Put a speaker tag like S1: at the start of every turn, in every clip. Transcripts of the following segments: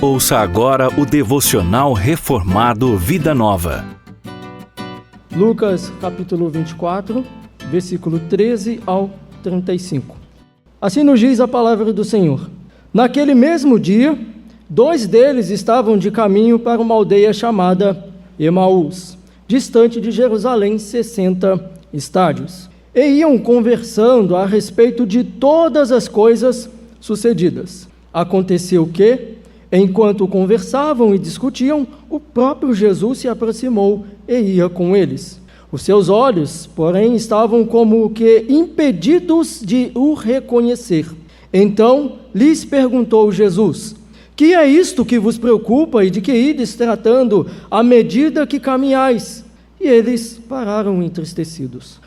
S1: Ouça agora o devocional Reformado Vida Nova.
S2: Lucas capítulo 24, versículo 13 ao 35. Assim nos diz a palavra do Senhor. Naquele mesmo dia, 2 deles estavam de caminho para uma aldeia chamada Emaús, distante de Jerusalém 60 estádios. E iam conversando a respeito de todas as coisas sucedidas. Aconteceu que, enquanto conversavam e discutiam, o próprio Jesus se aproximou e ia com eles. Os seus olhos, porém, estavam como que impedidos de o reconhecer. Então lhes perguntou Jesus: que é isto que vos preocupa e de que ides tratando à medida que caminhais? E eles pararam entristecidos.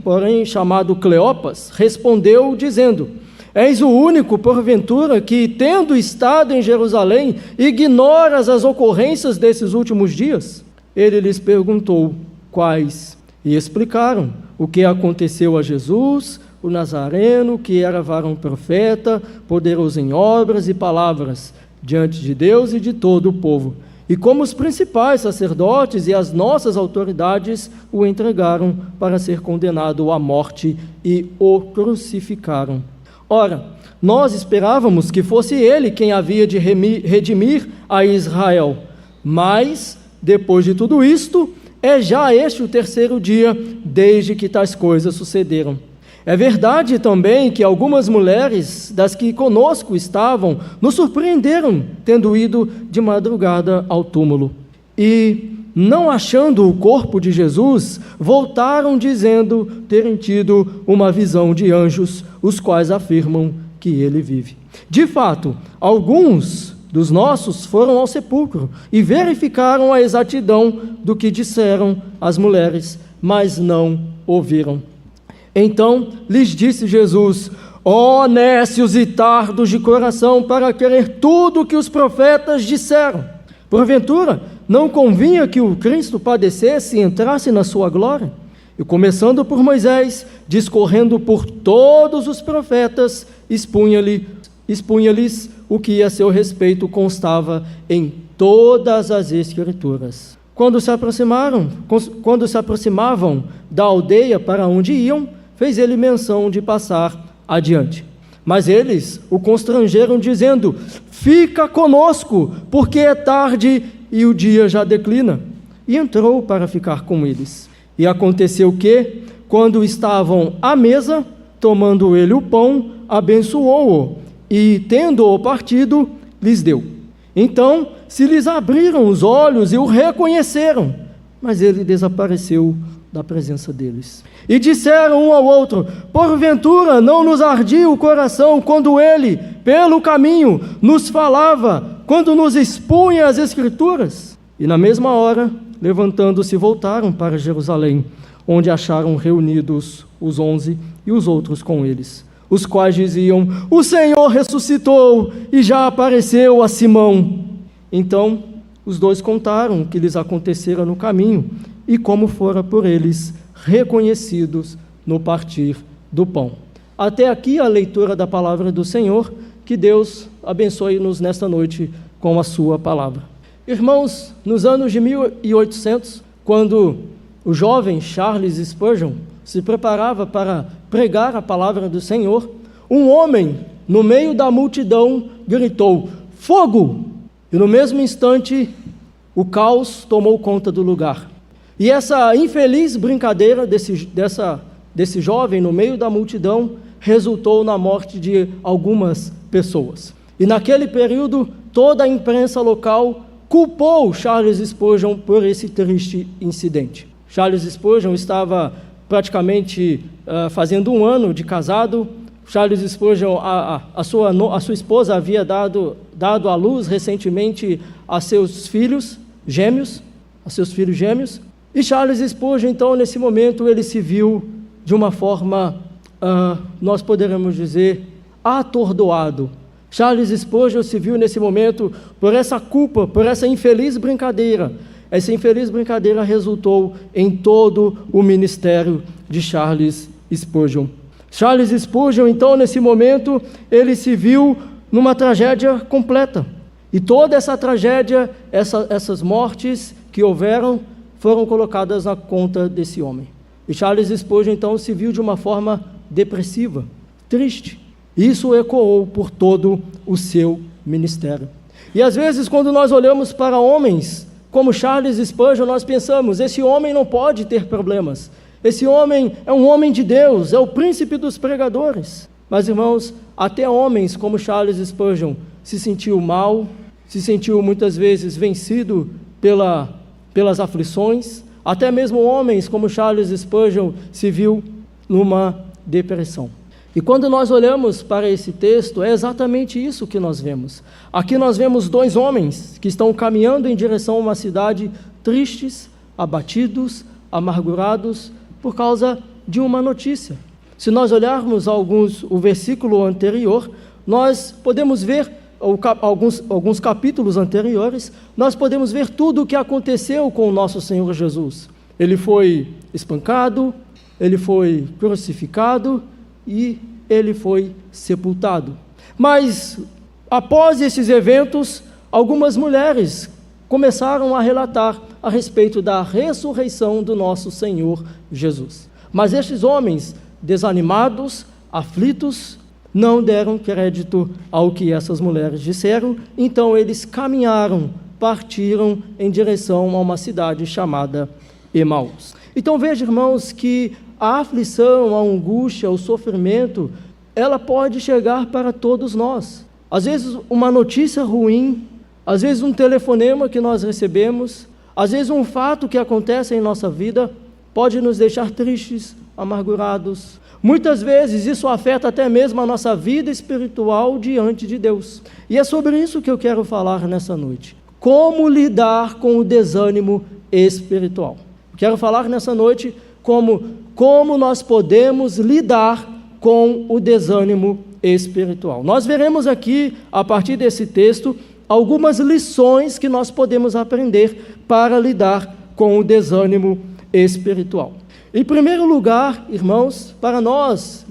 S2: Porém, chamado Cleopas, respondeu dizendo: és o único, porventura, que, tendo estado em Jerusalém, ignoras as ocorrências desses últimos dias? Ele lhes perguntou: quais? E explicaram o que aconteceu a Jesus, o Nazareno, que era varão profeta, poderoso em obras e palavras, diante de Deus e de todo o povo. E como os principais sacerdotes e as nossas autoridades o entregaram para ser condenado à morte e o crucificaram. Ora, nós esperávamos que fosse ele quem havia de redimir a Israel. Mas, depois de tudo isto, é já este o 3º dia desde que tais coisas sucederam. É verdade também que algumas mulheres das que conosco estavam nos surpreenderam, tendo ido de madrugada ao túmulo. E, não achando o corpo de Jesus, voltaram dizendo terem tido uma visão de anjos, os quais afirmam que ele vive. De fato, alguns dos nossos foram ao sepulcro e verificaram a exatidão do que disseram as mulheres, mas não ouviram. Então lhes disse Jesus: ó nécios e tardos de coração, para crer tudo o que os profetas disseram. Porventura, não convinha que o Cristo padecesse e entrasse na sua glória? E começando por Moisés, discorrendo por todos os profetas, expunha-lhes o que a seu respeito constava em todas as Escrituras. Quando se aproximavam da aldeia para onde iam, fez ele menção de passar adiante. Mas eles o constrangeram, dizendo: fica conosco, porque é tarde e o dia já declina. E entrou para ficar com eles. E aconteceu que, quando estavam à mesa, tomando ele o pão, abençoou-o, e, tendo-o partido, lhes deu. Então se lhes abriram os olhos e o reconheceram, mas ele desapareceu da presença deles. E disseram um ao outro: porventura não nos ardia o coração quando ele, pelo caminho, nos falava, quando nos expunha as Escrituras? E na mesma hora, levantando-se, voltaram para Jerusalém, onde acharam reunidos os 11 e os outros com eles, os quais diziam: o Senhor ressuscitou e já apareceu a Simão. Então os 2 contaram o que lhes acontecera no caminho e como fora por eles reconhecidos no partir do pão. Até aqui a leitura da palavra do Senhor. Que Deus abençoe-nos nesta noite com a sua palavra. Irmãos, nos anos de 1800, quando o jovem Charles Spurgeon se preparava para pregar a palavra do Senhor, um homem, no meio da multidão, gritou: fogo! E no mesmo instante, o caos tomou conta do lugar. E essa infeliz brincadeira desse jovem no meio da multidão resultou na morte de algumas pessoas. E naquele período, toda a imprensa local culpou Charles Spurgeon por esse triste incidente. Charles Spurgeon estava praticamente fazendo 1 ano de casado. Charles Spurgeon, a sua esposa havia dado à luz recentemente a seus filhos gêmeos. E Charles Spurgeon, então, nesse momento, ele se viu de uma forma, nós poderíamos dizer, atordoado. Charles Spurgeon se viu nesse momento por essa culpa, por essa infeliz brincadeira. Essa infeliz brincadeira resultou em todo o ministério de Charles Spurgeon. Charles Spurgeon, então, nesse momento, ele se viu numa tragédia completa. E toda essa tragédia, essas mortes que houveram, foram colocadas na conta desse homem. E Charles Spurgeon, então, se viu de uma forma depressiva, triste. Isso ecoou por todo o seu ministério. E às vezes, quando nós olhamos para homens como Charles Spurgeon, nós pensamos, esse homem não pode ter problemas. Esse homem é um homem de Deus, é o príncipe dos pregadores. Mas, irmãos, até homens como Charles Spurgeon se sentiu mal, se sentiu muitas vezes vencido pelas aflições. Até mesmo homens como Charles Spurgeon se viu numa depressão. E quando nós olhamos para esse texto, é exatamente isso que nós vemos. Aqui nós vemos dois homens que estão caminhando em direção a uma cidade tristes, abatidos, amargurados, por causa de uma notícia. Se nós olharmos o versículo anterior, nós podemos ver, alguns capítulos anteriores, nós podemos ver tudo o que aconteceu com o nosso Senhor Jesus. Ele foi espancado, ele foi crucificado e ele foi sepultado. Mas, após esses eventos, algumas mulheres começaram a relatar a respeito da ressurreição do nosso Senhor Jesus. Mas estes homens, desanimados, aflitos, não deram crédito ao que essas mulheres disseram, então eles caminharam, partiram em direção a uma cidade chamada Emaús. Então veja, irmãos, que a aflição, a angústia, o sofrimento, ela pode chegar para todos nós. Às vezes uma notícia ruim, às vezes um telefonema que nós recebemos, às vezes um fato que acontece em nossa vida pode nos deixar tristes, amargurados. Muitas vezes isso afeta até mesmo a nossa vida espiritual diante de Deus. E é sobre isso que eu quero falar nessa noite. Como lidar com o desânimo espiritual. Quero falar nessa noite como nós podemos lidar com o desânimo espiritual. Nós veremos aqui, a partir desse texto, algumas lições que nós podemos aprender para lidar com o desânimo espiritual. Em primeiro lugar, irmãos, para nós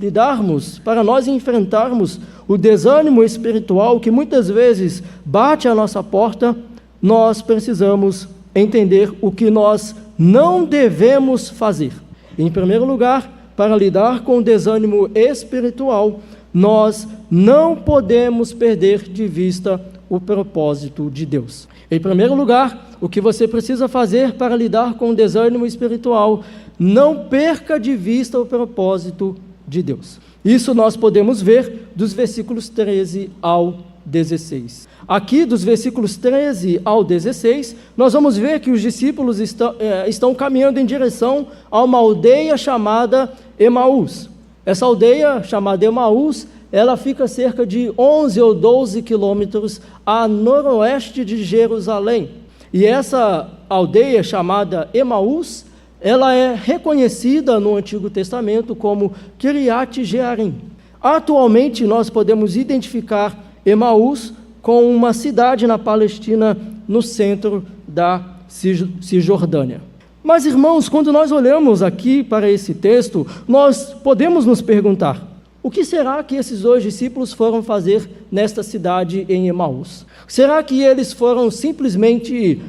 S2: enfrentarmos o desânimo espiritual que muitas vezes bate à nossa porta, nós precisamos entender o que nós não devemos fazer. Em primeiro lugar, para lidar com o desânimo espiritual, nós não podemos perder de vista o propósito de Deus. Em primeiro lugar, o que você precisa fazer para lidar com o desânimo espiritual, não perca de vista o propósito de Deus. Isso nós podemos ver dos versículos 13 ao 16. Aqui, dos versículos 13 ao 16, nós vamos ver que os discípulos estão caminhando em direção a uma aldeia chamada Emaús. Essa aldeia chamada Emaús, ela fica cerca de 11 ou 12 quilômetros a noroeste de Jerusalém. E essa aldeia chamada Emaús, ela é reconhecida no Antigo Testamento como Kiriat Jearim. Atualmente, nós podemos identificar Emaús com uma cidade na Palestina, no centro da Cisjordânia. Mas, irmãos, quando nós olhamos aqui para esse texto, nós podemos nos perguntar, o que será que esses dois discípulos foram fazer nesta cidade em Emaús? Será que eles foram simplesmente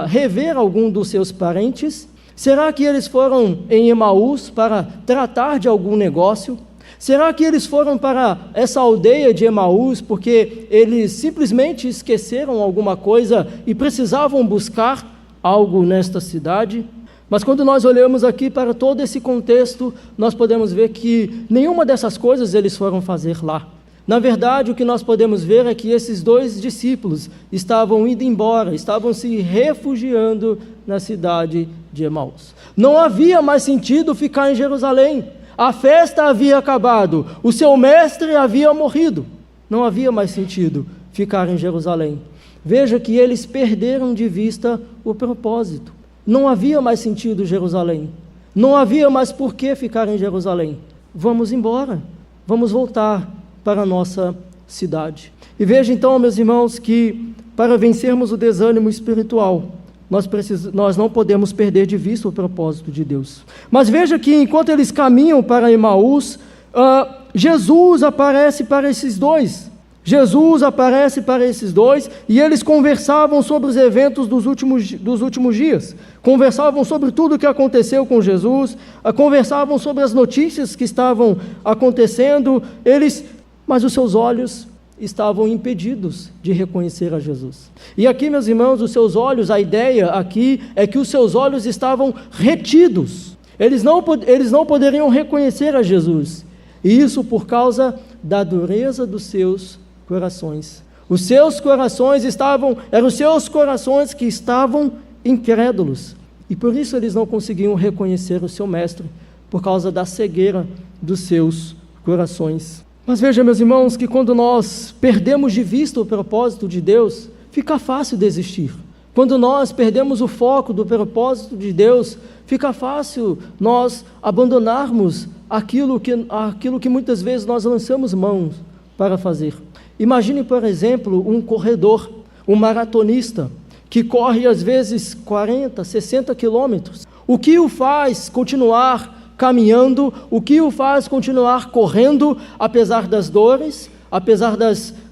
S2: rever algum dos seus parentes? Será que eles foram em Emaús para tratar de algum negócio? Será que eles foram para essa aldeia de Emaús porque eles simplesmente esqueceram alguma coisa e precisavam buscar algo nesta cidade? Mas quando nós olhamos aqui para todo esse contexto, nós podemos ver que nenhuma dessas coisas eles foram fazer lá. Na verdade, o que nós podemos ver é que esses dois discípulos estavam indo embora, estavam se refugiando na cidade de Emaús. Não havia mais sentido ficar em Jerusalém. A festa havia acabado, o seu mestre havia morrido. Não havia mais sentido ficar em Jerusalém. Veja que eles perderam de vista o propósito. Não havia mais sentido Jerusalém. Não havia mais por que ficar em Jerusalém. Vamos embora, vamos voltar para a nossa cidade. E veja então, meus irmãos, que para vencermos o desânimo espiritual, nós não podemos perder de vista o propósito de Deus. Mas veja que enquanto eles caminham para Emaús, Jesus aparece para esses dois. Jesus aparece para esses dois e eles conversavam sobre os eventos dos últimos dias, conversavam sobre tudo o que aconteceu com Jesus, conversavam sobre as notícias que estavam acontecendo, mas os seus olhos estavam impedidos de reconhecer a Jesus. E aqui, meus irmãos, os seus olhos, a ideia aqui é que os seus olhos estavam retidos, eles não poderiam reconhecer a Jesus, e isso por causa da dureza dos seus corações. Os seus corações eram os seus corações que estavam incrédulos, e por isso eles não conseguiam reconhecer o seu mestre, por causa da cegueira dos seus corações. Mas veja, meus irmãos, que quando nós perdemos de vista o propósito de Deus, fica fácil desistir. Quando nós perdemos o foco do propósito de Deus, fica fácil nós abandonarmos aquilo que muitas vezes nós lançamos mãos para fazer. Imagine, por exemplo, um corredor, um maratonista, que corre às vezes 40, 60 quilômetros. O que o faz continuar caminhando, o que o faz continuar correndo, apesar das dores, apesar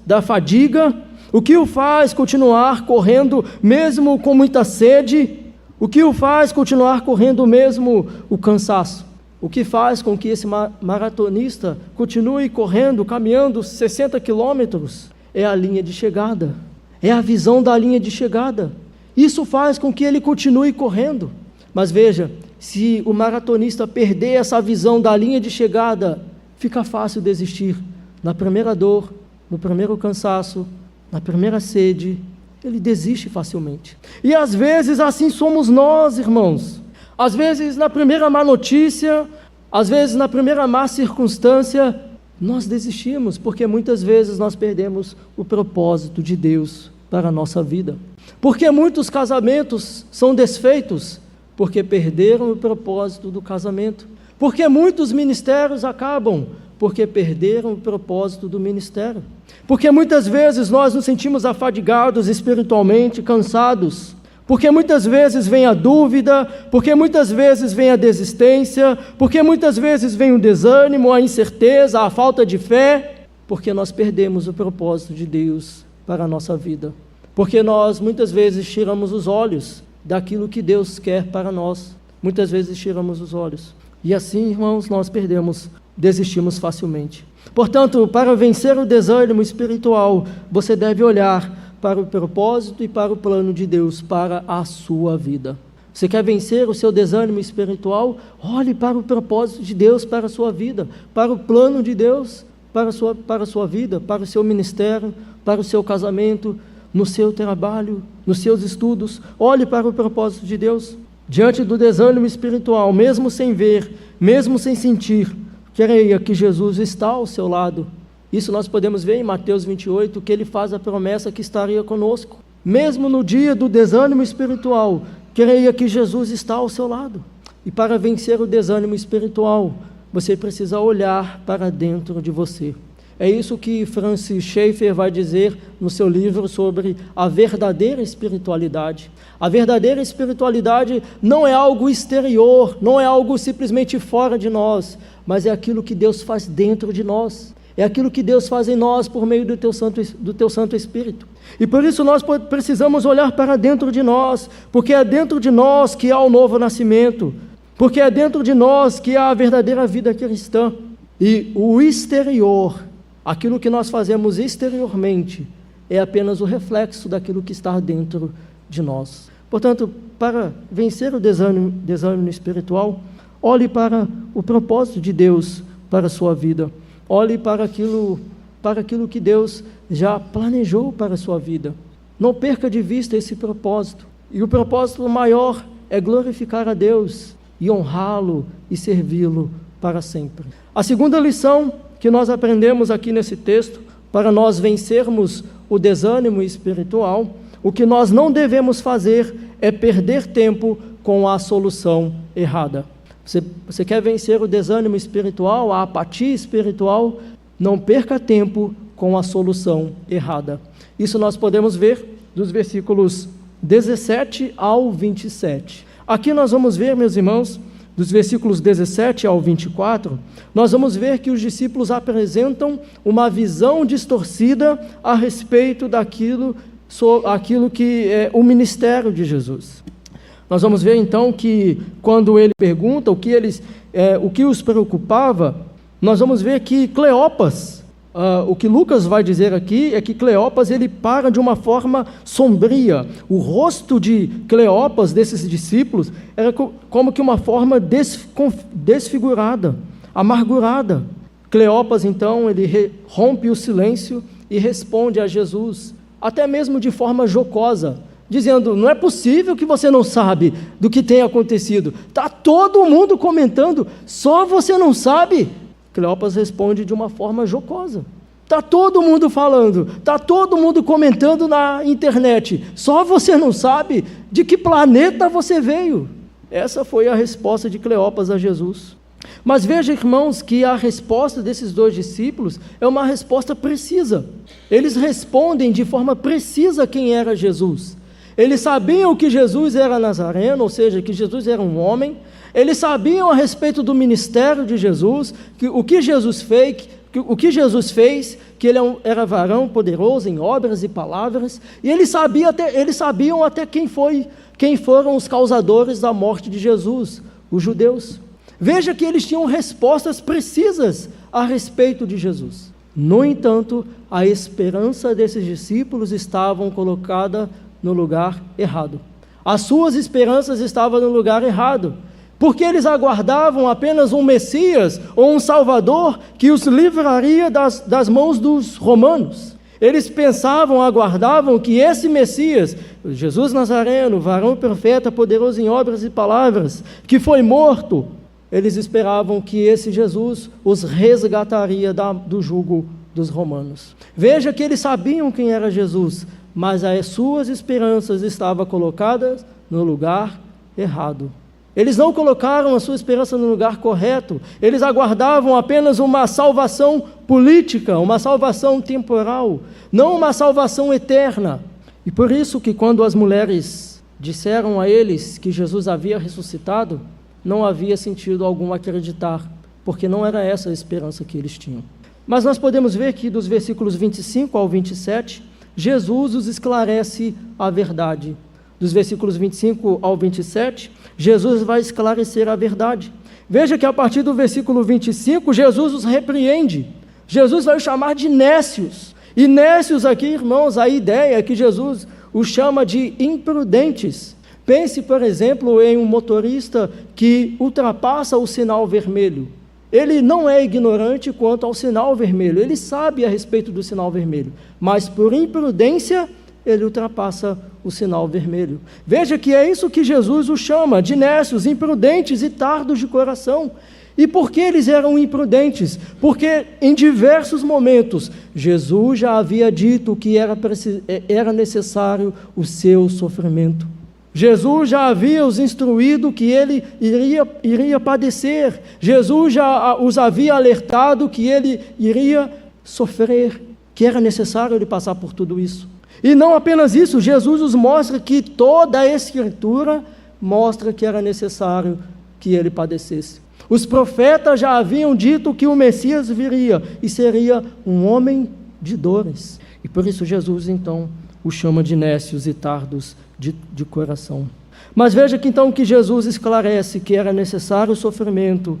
S2: da fadiga, o que o faz continuar correndo mesmo com muita sede, o que o faz continuar correndo mesmo o cansaço, o que faz com que esse maratonista continue correndo, caminhando 60 quilômetros, é a linha de chegada, é a visão da linha de chegada. Isso faz com que ele continue correndo. Mas veja, se o maratonista perder essa visão da linha de chegada, fica fácil desistir. Na primeira dor, no primeiro cansaço, na primeira sede, ele desiste facilmente. E às vezes assim somos nós, irmãos. Às vezes na primeira má notícia, às vezes na primeira má circunstância, nós desistimos, porque muitas vezes nós perdemos o propósito de Deus para a nossa vida. Porque muitos casamentos são desfeitos, porque perderam o propósito do casamento. Porque muitos ministérios acabam, porque perderam o propósito do ministério. Porque muitas vezes nós nos sentimos afadigados espiritualmente, cansados. Porque muitas vezes vem a dúvida, porque muitas vezes vem a desistência, porque muitas vezes vem o desânimo, a incerteza, a falta de fé, porque nós perdemos o propósito de Deus para a nossa vida. Porque nós muitas vezes tiramos os olhos daquilo que Deus quer para nós. Muitas vezes tiramos os olhos. E assim, irmãos, nós desistimos facilmente. Portanto, para vencer o desânimo espiritual, você deve olhar para o propósito e para o plano de Deus para a sua vida. Você quer vencer o seu desânimo espiritual? Olhe para o propósito de Deus para a sua vida, para o plano de Deus para a sua vida, para o seu ministério, para o seu casamento, no seu trabalho, nos seus estudos. Olhe para o propósito de Deus. Diante do desânimo espiritual, mesmo sem ver, mesmo sem sentir, creia que Jesus está ao seu lado. Isso nós podemos ver em Mateus 28, que ele faz a promessa que estaria conosco. Mesmo no dia do desânimo espiritual, creia que Jesus está ao seu lado. E para vencer o desânimo espiritual, você precisa olhar para dentro de você. É isso que Francis Schaeffer vai dizer no seu livro sobre a verdadeira espiritualidade. A verdadeira espiritualidade não é algo exterior, não é algo simplesmente fora de nós, mas é aquilo que Deus faz dentro de nós. É aquilo que Deus faz em nós por meio do teu Santo Espírito. E por isso nós precisamos olhar para dentro de nós, porque é dentro de nós que há o novo nascimento, porque é dentro de nós que há a verdadeira vida cristã. E o exterior, aquilo que nós fazemos exteriormente, é apenas o reflexo daquilo que está dentro de nós. Portanto, para vencer o desânimo espiritual, olhe para o propósito de Deus para a sua vida. Olhe para aquilo que Deus já planejou para a sua vida. Não perca de vista esse propósito. E o propósito maior é glorificar a Deus e honrá-lo e servi-lo para sempre. A segunda lição que nós aprendemos aqui nesse texto, para nós vencermos o desânimo espiritual, o que nós não devemos fazer é perder tempo com a solução errada. Você quer vencer o desânimo espiritual, a apatia espiritual? Não perca tempo com a solução errada. Isso nós podemos ver dos versículos 17 ao 27. Aqui nós vamos ver, meus irmãos, dos versículos 17 ao 24, nós vamos ver que os discípulos apresentam uma visão distorcida a respeito daquilo que é o ministério de Jesus. Nós vamos ver então que quando ele pergunta o que os preocupava, nós vamos ver que Cleopas, o que Lucas vai dizer aqui é que Cleopas ele para de uma forma sombria. O rosto de Cleopas, desses discípulos, era como que uma forma desfigurada, amargurada. Cleopas então ele rompe o silêncio e responde a Jesus, até mesmo de forma jocosa, dizendo: não é possível que você não sabe do que tem acontecido, está todo mundo comentando, só você não sabe. Cleopas responde de uma forma jocosa: está todo mundo falando, está todo mundo comentando na internet, só você não sabe de que planeta você veio. Essa foi a resposta de Cleopas a Jesus. Mas veja, irmãos, que a resposta desses dois discípulos é uma resposta precisa. Eles respondem de forma precisa quem era Jesus. Eles sabiam que Jesus era nazareno, ou seja, que Jesus era um homem. Eles sabiam a respeito do ministério de Jesus, o que Jesus fez, que ele era varão poderoso em obras e palavras, e eles sabiam até quem foram os causadores da morte de Jesus, os judeus. Veja que eles tinham respostas precisas a respeito de Jesus. No entanto, a esperança desses discípulos estava colocada no lugar errado. As suas esperanças estavam no lugar errado, porque eles aguardavam apenas um Messias ou um Salvador que os livraria das mãos dos romanos. Eles aguardavam que esse Messias, Jesus Nazareno, varão profeta, poderoso em obras e palavras, que foi morto, eles esperavam que esse Jesus os resgataria do jugo dos romanos. Veja que eles sabiam quem era Jesus, mas as suas esperanças estavam colocadas no lugar errado. Eles não colocaram a sua esperança no lugar correto. Eles aguardavam apenas uma salvação política, uma salvação temporal, não uma salvação eterna. E por isso que quando as mulheres disseram a eles que Jesus havia ressuscitado, não havia sentido algum acreditar, porque não era essa a esperança que eles tinham. Mas nós podemos ver que dos versículos 25 ao 27, Jesus os esclarece a verdade. Dos versículos 25 ao 27, Jesus vai esclarecer a verdade. Veja que a partir do versículo 25, Jesus os repreende. Jesus vai os chamar de nécios. E nécios aqui, irmãos, a ideia é que Jesus os chama de imprudentes. Pense, por exemplo, em um motorista que ultrapassa o sinal vermelho. Ele não é ignorante quanto ao sinal vermelho, ele sabe a respeito do sinal vermelho, mas por imprudência ele ultrapassa o sinal vermelho. Veja que é isso que Jesus os chama, de nécios, imprudentes e tardos de coração. E por que eles eram imprudentes? Porque em diversos momentos Jesus já havia dito que era necessário o seu sofrimento. Jesus já havia os instruído que ele iria padecer. Jesus já os havia alertado que ele iria sofrer, que era necessário ele passar por tudo isso. E não apenas isso, Jesus os mostra que toda a Escritura mostra que era necessário que ele padecesse. Os profetas já haviam dito que o Messias viria e seria um homem de dores. E por isso Jesus então o chama de nécios e tardos de coração. Mas veja que então que Jesus esclarece que era necessário o sofrimento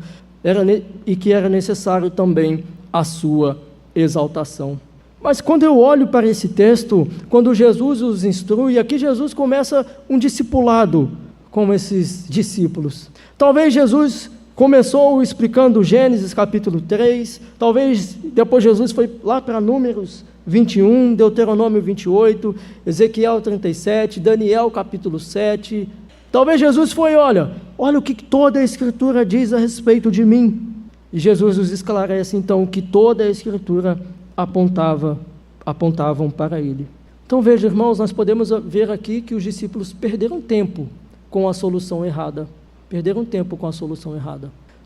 S2: e que era necessário também a sua exaltação. Mas quando eu olho para esse texto, quando Jesus os instrui, aqui Jesus começa um discipulado com esses discípulos. Talvez Jesus começou explicando Gênesis capítulo 3, talvez depois Jesus foi lá para Números 21, Deuteronômio 28, Ezequiel 37, Daniel capítulo 7. Talvez Jesus foi, olha o que toda a Escritura diz a respeito de mim. E Jesus os esclarece então que toda a Escritura apontavam para ele. Então veja, irmãos, nós podemos ver aqui que os discípulos perderam tempo com a solução errada.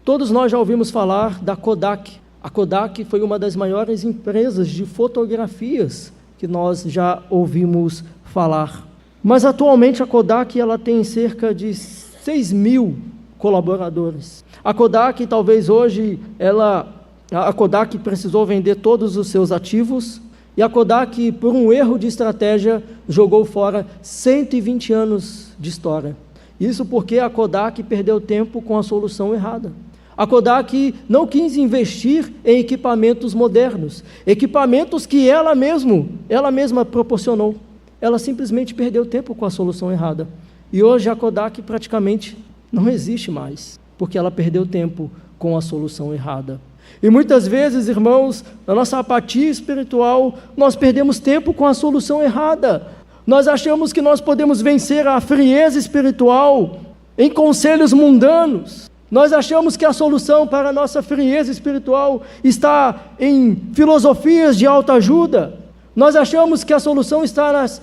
S2: Todos nós já ouvimos falar da Kodak. A Kodak foi uma das maiores empresas de fotografias que nós já ouvimos falar. Mas atualmente a Kodak ela tem cerca de 6.000 colaboradores. A Kodak, talvez hoje, a Kodak precisou vender todos os seus ativos, e a Kodak, por um erro de estratégia, jogou fora 120 anos de história. Isso porque a Kodak perdeu tempo com a solução errada. A Kodak não quis investir em equipamentos modernos, equipamentos que ela mesma proporcionou. Ela simplesmente perdeu tempo com a solução errada. E hoje a Kodak praticamente não existe mais, porque ela perdeu tempo com a solução errada. E muitas vezes, irmãos, na nossa apatia espiritual, nós perdemos tempo com a solução errada. Nós achamos que nós podemos vencer a frieza espiritual em conselhos mundanos. Nós achamos que a solução para a nossa frieza espiritual está em filosofias de autoajuda. Nós achamos que a solução está nas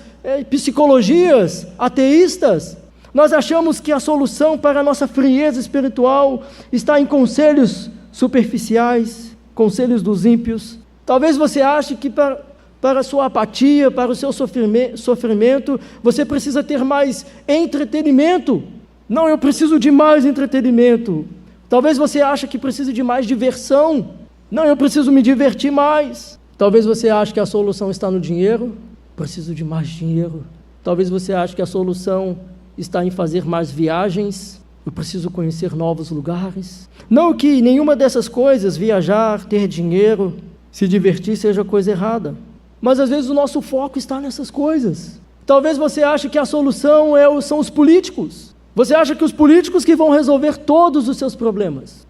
S2: psicologias ateístas. Nós achamos que a solução para a nossa frieza espiritual está em conselhos superficiais, conselhos dos ímpios. Talvez você ache que para a sua apatia, para o seu sofrimento, você precisa ter mais entretenimento. Não, eu preciso de mais entretenimento. Talvez você ache que precisa de mais diversão. Não, eu preciso me divertir mais. Talvez você ache que a solução está no dinheiro. Preciso de mais dinheiro. Talvez você ache que a solução está em fazer mais viagens. Eu preciso conhecer novos lugares. Não que nenhuma dessas coisas, viajar, ter dinheiro, se divertir, seja coisa errada. Mas às vezes o nosso foco está nessas coisas. Talvez você ache que a solução são os políticos. Você acha que os políticos que vão resolver todos os seus problemas.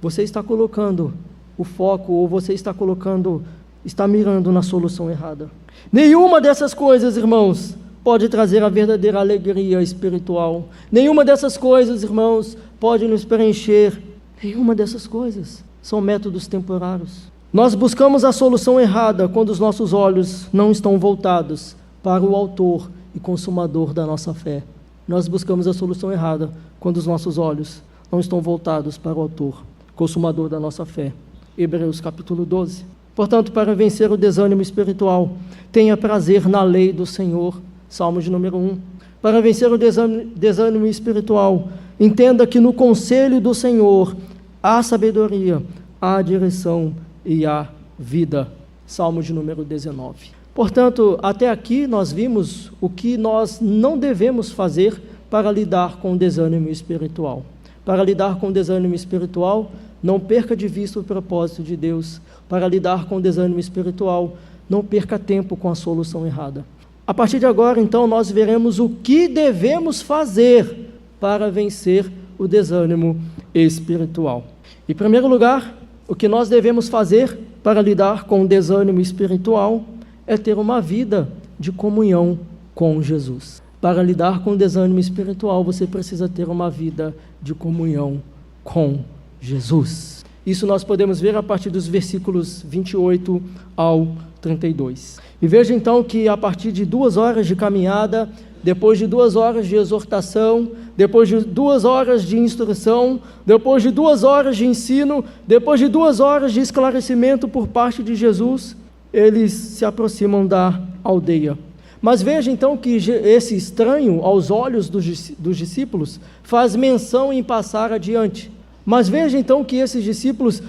S2: Você está colocando o foco, ou você está mirando na solução errada. Nenhuma dessas coisas, irmãos, pode trazer a verdadeira alegria espiritual. Nenhuma dessas coisas, irmãos, pode nos preencher. Nenhuma dessas coisas são métodos temporários. Nós buscamos a solução errada quando os nossos olhos não estão voltados para o autor e consumador da nossa fé. Nós buscamos a solução errada quando os nossos olhos não estão voltados para o autor, consumador da nossa fé. Hebreus capítulo 12. Portanto, para vencer o desânimo espiritual, tenha prazer na lei do Senhor. Salmo de número 1. Para vencer o desânimo espiritual, entenda que no conselho do Senhor há sabedoria, há direção e há vida. Salmo de número 19. Portanto, até aqui nós vimos o que nós não devemos fazer para lidar com o desânimo espiritual. Para lidar com o desânimo espiritual, não perca de vista o propósito de Deus. Para lidar com o desânimo espiritual, não perca tempo com a solução errada. A partir de agora, então, nós veremos o que devemos fazer para vencer o desânimo espiritual. Em primeiro lugar, o que nós devemos fazer para lidar com o desânimo espiritual é ter uma vida de comunhão com Jesus. Para lidar com o desânimo espiritual, você precisa ter uma vida de comunhão com Jesus. Isso nós podemos ver a partir dos versículos 28 ao 32. E veja então que a partir de 2 horas de caminhada, depois de 2 horas de exortação, depois de 2 horas de instrução, depois de 2 horas de ensino, depois de 2 horas de esclarecimento por parte de Jesus, eles se aproximam da aldeia. Mas veja então que esse estranho, aos olhos dos discípulos, faz menção em passar adiante. Mas veja então que esses discípulos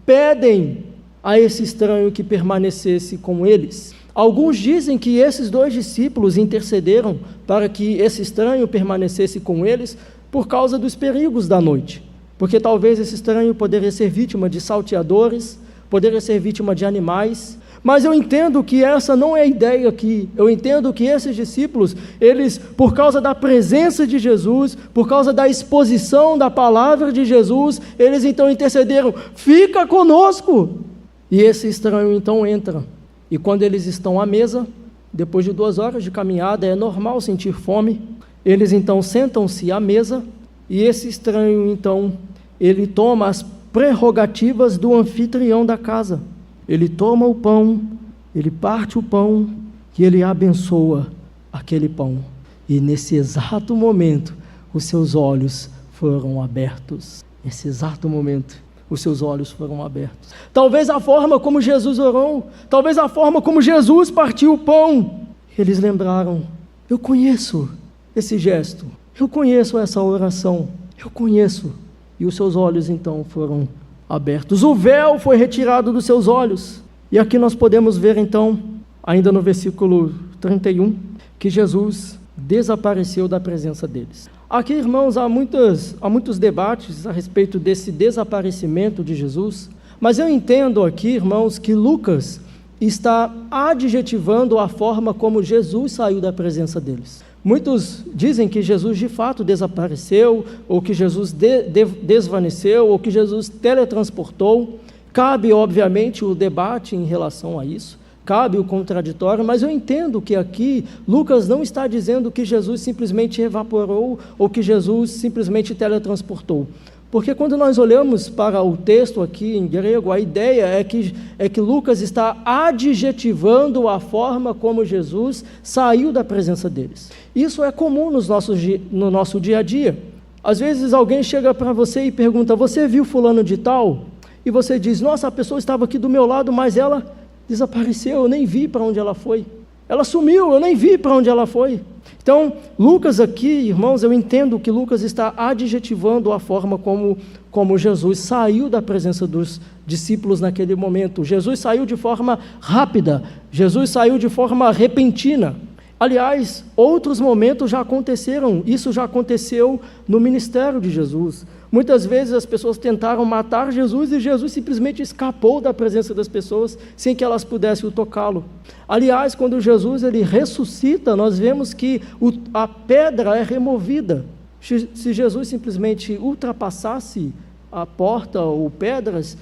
S2: pedem a esse estranho que permanecesse com eles. Alguns dizem que esses 2 discípulos intercederam para que esse estranho permanecesse com eles por causa dos perigos da noite. Porque talvez esse estranho poderia ser vítima de salteadores, poderia ser vítima de animais, mas eu entendo que essa não é a ideia aqui. Eu entendo que esses discípulos, eles, por causa da presença de Jesus, por causa da exposição da palavra de Jesus, eles então intercederam: fica conosco! E esse estranho então entra, e quando eles estão à mesa, depois de 2 horas de caminhada, é normal sentir fome, eles então sentam-se à mesa, e esse estranho então, ele toma as prerrogativas do anfitrião da casa. Ele toma o pão, ele parte o pão e ele abençoa aquele pão. E nesse exato momento, os seus olhos foram abertos. Nesse exato momento, os seus olhos foram abertos. Talvez a forma como Jesus orou, talvez a forma como Jesus partiu o pão. Eles lembraram: eu conheço esse gesto, Eu conheço essa oração, eu conheço. E os seus olhos então foram abertos. O véu foi retirado dos seus olhos. E aqui nós podemos ver então, ainda no versículo 31, que Jesus desapareceu da presença deles. Aqui, irmãos, há muitos debates a respeito desse desaparecimento de Jesus, mas eu entendo aqui, irmãos, que Lucas está adjetivando a forma como Jesus saiu da presença deles. Muitos dizem que Jesus de fato desapareceu, ou que Jesus desvaneceu, ou que Jesus teletransportou. Cabe, obviamente, o debate em relação a isso, cabe o contraditório, mas eu entendo que aqui Lucas não está dizendo que Jesus simplesmente evaporou, ou que Jesus simplesmente teletransportou. Porque quando nós olhamos para o texto aqui em grego, a ideia é que Lucas está adjetivando a forma como Jesus saiu da presença deles. Isso é comum no nosso dia a dia. Às vezes alguém chega para você e pergunta: você viu fulano de tal? E você diz: nossa, a pessoa estava aqui do meu lado, mas ela desapareceu, eu nem vi para onde ela foi. Ela sumiu, eu nem vi para onde ela foi. Então, Lucas aqui, irmãos, eu entendo que Lucas está adjetivando a forma como Jesus saiu da presença dos discípulos naquele momento. Jesus saiu de forma rápida, Jesus saiu de forma repentina. Aliás, outros momentos já aconteceram, isso já aconteceu no ministério de Jesus. Muitas vezes as pessoas tentaram matar Jesus e Jesus simplesmente escapou da presença das pessoas sem que elas pudessem tocá-lo. Aliás, quando Jesus ele ressuscita, nós vemos que a pedra é removida. Se Jesus simplesmente ultrapassasse a porta ou pedras,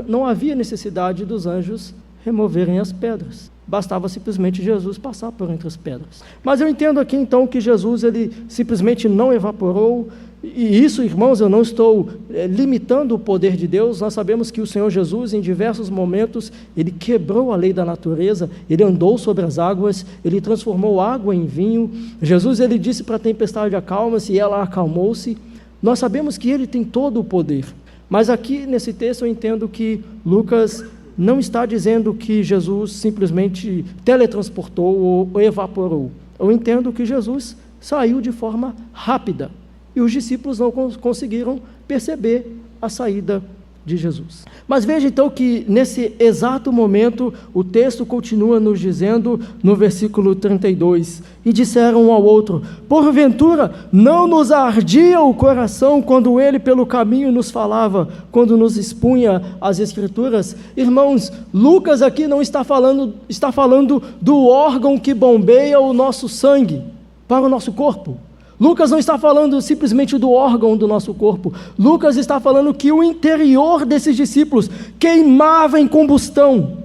S2: não havia necessidade dos anjos removerem as pedras. Bastava simplesmente Jesus passar por entre as pedras. Mas eu entendo aqui então que Jesus ele simplesmente não evaporou. E isso, irmãos, eu não estou limitando o poder de Deus. Nós sabemos que o Senhor Jesus, em diversos momentos, ele quebrou a lei da natureza, ele andou sobre as águas, ele transformou água em vinho. Jesus, ele disse para a tempestade: acalma-se, e ela acalmou-se. Nós sabemos que ele tem todo o poder. Mas aqui, nesse texto, eu entendo que Lucas não está dizendo que Jesus simplesmente teletransportou ou evaporou. Eu entendo que Jesus saiu de forma rápida. E os discípulos não conseguiram perceber a saída de Jesus. Mas veja então que nesse exato momento o texto continua nos dizendo no versículo 32: e disseram um ao outro: porventura não nos ardia o coração quando ele pelo caminho nos falava, quando nos expunha as escrituras? Irmãos, Lucas aqui não está falando do órgão que bombeia o nosso sangue para o nosso corpo. Lucas não está falando simplesmente do órgão do nosso corpo. Lucas está falando que o interior desses discípulos queimava em combustão.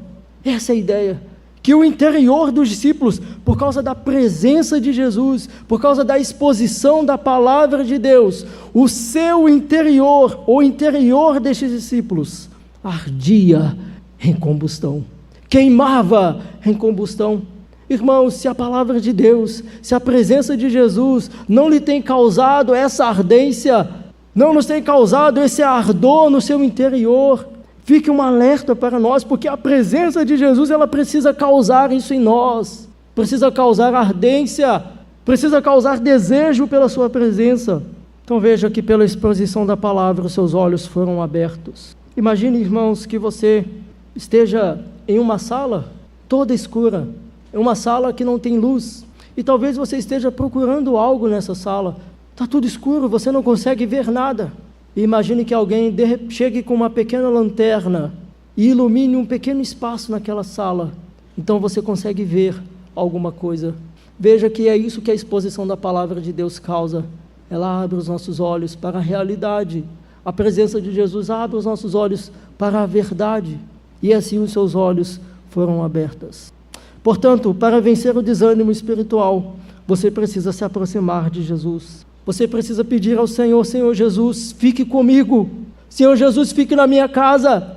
S2: Essa é a ideia. Que o interior dos discípulos, por causa da presença de Jesus, por causa da exposição da palavra de Deus, o seu interior, o interior destes discípulos, ardia em combustão. Queimava em combustão. Irmãos, se a palavra de Deus, se a presença de Jesus não lhe tem causado essa ardência, não nos tem causado esse ardor no seu interior, fique um alerta para nós, porque a presença de Jesus, ela precisa causar isso em nós, precisa causar ardência, precisa causar desejo pela sua presença. Então veja que pela exposição da palavra, os seus olhos foram abertos. Imagine, irmãos, que você esteja em uma sala toda escura, é uma sala que não tem luz, e talvez você esteja procurando algo nessa sala, está tudo escuro, você não consegue ver nada, e imagine que alguém chegue com uma pequena lanterna, e ilumine um pequeno espaço naquela sala, então você consegue ver alguma coisa. Veja que é isso que a exposição da palavra de Deus causa, ela abre os nossos olhos para a realidade, a presença de Jesus abre os nossos olhos para a verdade, e assim os seus olhos foram abertos. Portanto, para vencer o desânimo espiritual, você precisa se aproximar de Jesus. Você precisa pedir ao Senhor: Senhor Jesus, fique comigo. Senhor Jesus, fique na minha casa.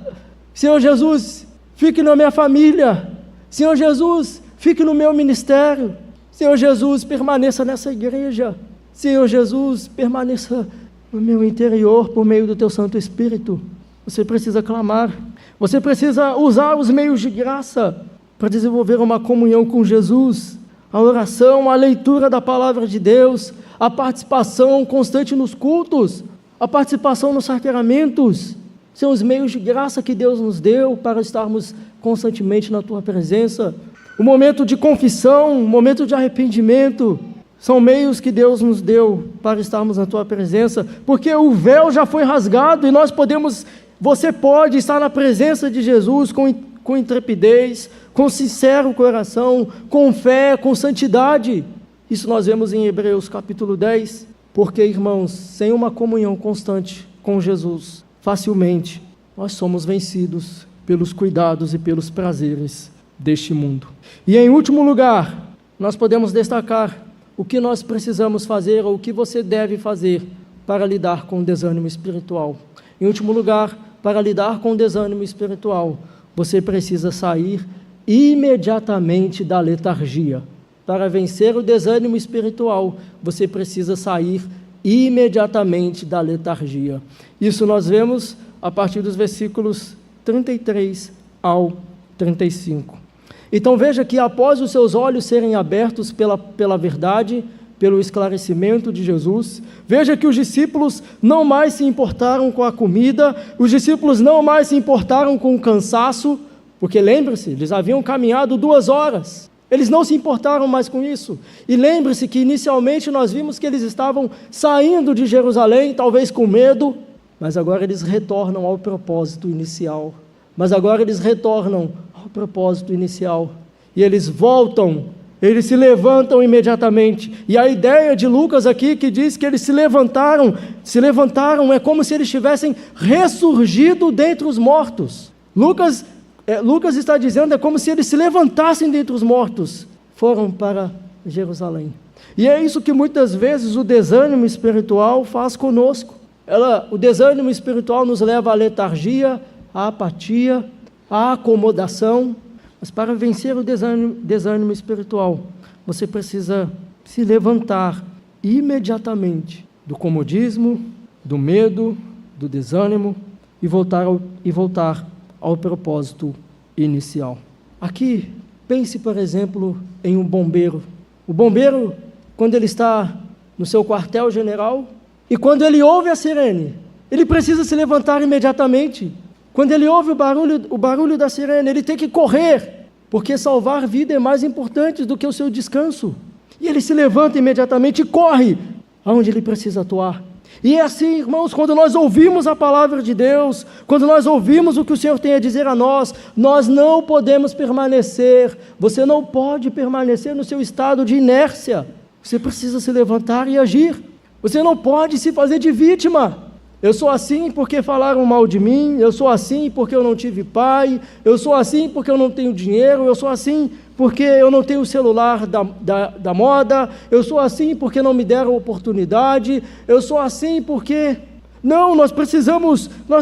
S2: Senhor Jesus, fique na minha família. Senhor Jesus, fique no meu ministério. Senhor Jesus, permaneça nessa igreja. Senhor Jesus, permaneça no meu interior por meio do teu Santo Espírito. Você precisa clamar. Você precisa usar os meios de graça para desenvolver uma comunhão com Jesus. a oração, a leitura da palavra de Deus, a participação constante nos cultos, a participação nos sacramentos, são os meios de graça que Deus nos deu para estarmos constantemente na tua presença. O momento de confissão, o momento de arrependimento, são meios que Deus nos deu para estarmos na tua presença, porque o véu já foi rasgado e você pode estar na presença de Jesus com intrepidez, com sincero coração, com fé, com santidade. Isso nós vemos em Hebreus capítulo 10, porque, irmãos, sem uma comunhão constante com Jesus, facilmente nós somos vencidos pelos cuidados e pelos prazeres deste mundo. E em último lugar, nós podemos destacar o que nós precisamos fazer, ou o que você deve fazer para lidar com o desânimo espiritual. Em último lugar, para lidar com o desânimo espiritual, você precisa sair imediatamente da letargia. Para vencer o desânimo espiritual, você precisa sair imediatamente da letargia. Isso nós vemos a partir dos versículos 33 ao 35. Então veja que após os seus olhos serem abertos pela verdade, pelo esclarecimento de Jesus, veja que os discípulos não mais se importaram com a comida, os discípulos não mais se importaram com o cansaço, porque lembre-se, eles haviam caminhado 2 horas, eles não se importaram mais com isso. E lembre-se que inicialmente nós vimos que eles estavam saindo de Jerusalém, talvez com medo, mas agora eles retornam ao propósito inicial. E eles voltam, eles se levantam imediatamente. E a ideia de Lucas aqui, que diz que eles se levantaram é como se eles tivessem ressurgido dentre os mortos. Lucas está dizendo, é como se eles se levantassem dentre os mortos, foram para Jerusalém. E é isso que muitas vezes o desânimo espiritual faz conosco. O desânimo espiritual nos leva à letargia, à apatia, à acomodação. Mas para vencer o desânimo espiritual, você precisa se levantar imediatamente do comodismo, do medo, do desânimo e voltar ao propósito inicial. Aqui, pense, por exemplo, em um bombeiro. O bombeiro, quando ele está no seu quartel-general, e quando ele ouve a sirene, ele precisa se levantar imediatamente. Quando ele ouve o barulho da sirene, ele tem que correr, porque salvar vida é mais importante do que o seu descanso. E ele se levanta imediatamente e corre aonde ele precisa atuar. E é assim, irmãos, quando nós ouvimos a palavra de Deus, quando nós ouvimos o que o Senhor tem a dizer a nós, nós não podemos permanecer, você não pode permanecer no seu estado de inércia. Você precisa se levantar e agir. Você não pode se fazer de vítima. Eu sou assim porque falaram mal de mim, eu sou assim porque eu não tive pai, eu sou assim porque eu não tenho dinheiro, eu sou assim porque eu não tenho o celular da moda, eu sou assim porque não me deram oportunidade, eu sou assim porque... Não, nós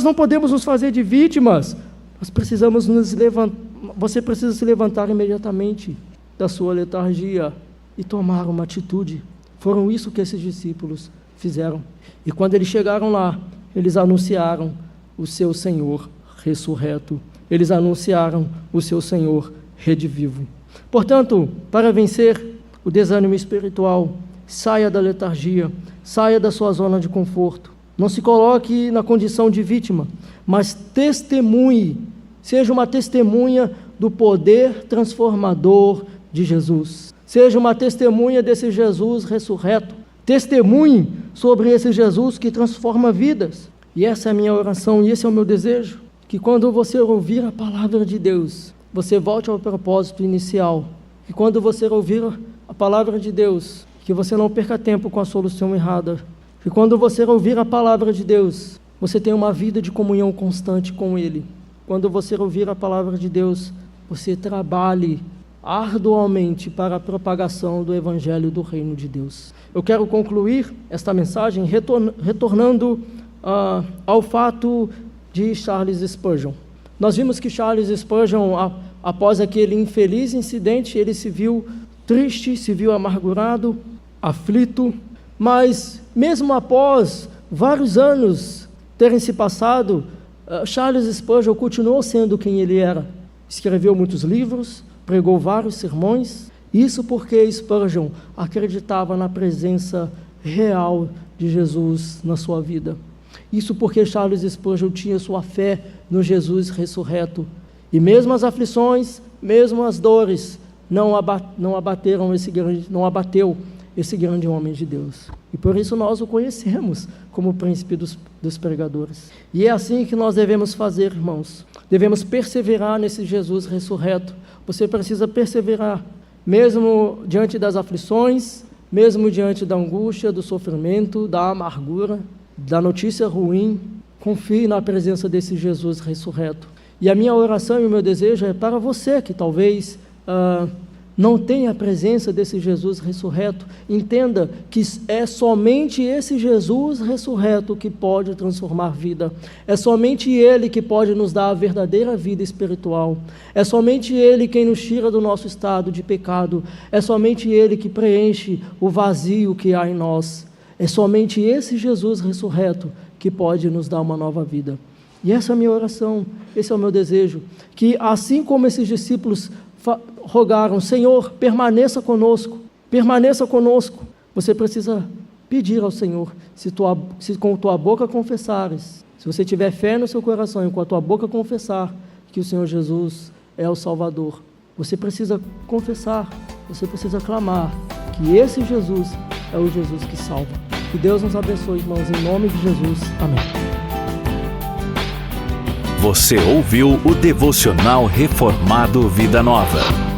S2: não podemos nos fazer de vítimas, nós precisamos nos levantar. Você precisa se levantar imediatamente da sua letargia e tomar uma atitude. Foram isso que esses discípulos fizeram. E quando eles chegaram lá, eles anunciaram o seu Senhor ressurreto. Eles anunciaram o seu Senhor redivivo. Portanto, para vencer o desânimo espiritual, saia da letargia, saia da sua zona de conforto. Não se coloque na condição de vítima, mas testemunhe, seja uma testemunha do poder transformador de Jesus. Seja uma testemunha desse Jesus ressurreto. Testemunhe sobre esse Jesus que transforma vidas. E essa é a minha oração e esse é o meu desejo, que quando você ouvir a palavra de Deus, você volte ao propósito inicial. E quando você ouvir a palavra de Deus, que você não perca tempo com a solução errada. E quando você ouvir a palavra de Deus, você tenha uma vida de comunhão constante com Ele. Quando você ouvir a palavra de Deus, você trabalhe arduamente para a propagação do Evangelho do Reino de Deus. Eu quero concluir esta mensagem retornando ao fato de Charles Spurgeon. Nós vimos que Charles Spurgeon, após aquele infeliz incidente, ele se viu triste, se viu amargurado, aflito, mas mesmo após vários anos terem se passado, Charles Spurgeon continuou sendo quem ele era. Escreveu muitos livros, pregou vários sermões, Isso porque Spurgeon acreditava na presença real de Jesus na sua vida. Isso porque Charles Spurgeon tinha sua fé no Jesus ressurreto. E mesmo as aflições, mesmo as dores, não abateu esse grande homem de Deus. E por isso nós o conhecemos como príncipe dos pregadores. E é assim que nós devemos fazer, irmãos. Devemos perseverar nesse Jesus ressurreto. Você precisa perseverar, mesmo diante das aflições, mesmo diante da angústia, do sofrimento, da amargura, da notícia ruim. Confie na presença desse Jesus ressurreto. E a minha oração e o meu desejo é para você que talvez não tenha a presença desse Jesus ressurreto. Entenda que é somente esse Jesus ressurreto que pode transformar a vida. É somente Ele que pode nos dar a verdadeira vida espiritual. É somente Ele quem nos tira do nosso estado de pecado. É somente Ele que preenche o vazio que há em nós. É somente esse Jesus ressurreto que pode nos dar uma nova vida. E essa é a minha oração, esse é o meu desejo, que assim como esses discípulos rogaram, Senhor, permaneça conosco, você precisa pedir ao Senhor, se com tua boca confessares, se você tiver fé no seu coração e com a tua boca confessar que o Senhor Jesus é o Salvador, você precisa confessar, você precisa clamar que esse Jesus é o Jesus que salva. Que Deus nos abençoe, irmãos, em nome de Jesus. Amém.
S1: Você ouviu o Devocional Reformado Vida Nova.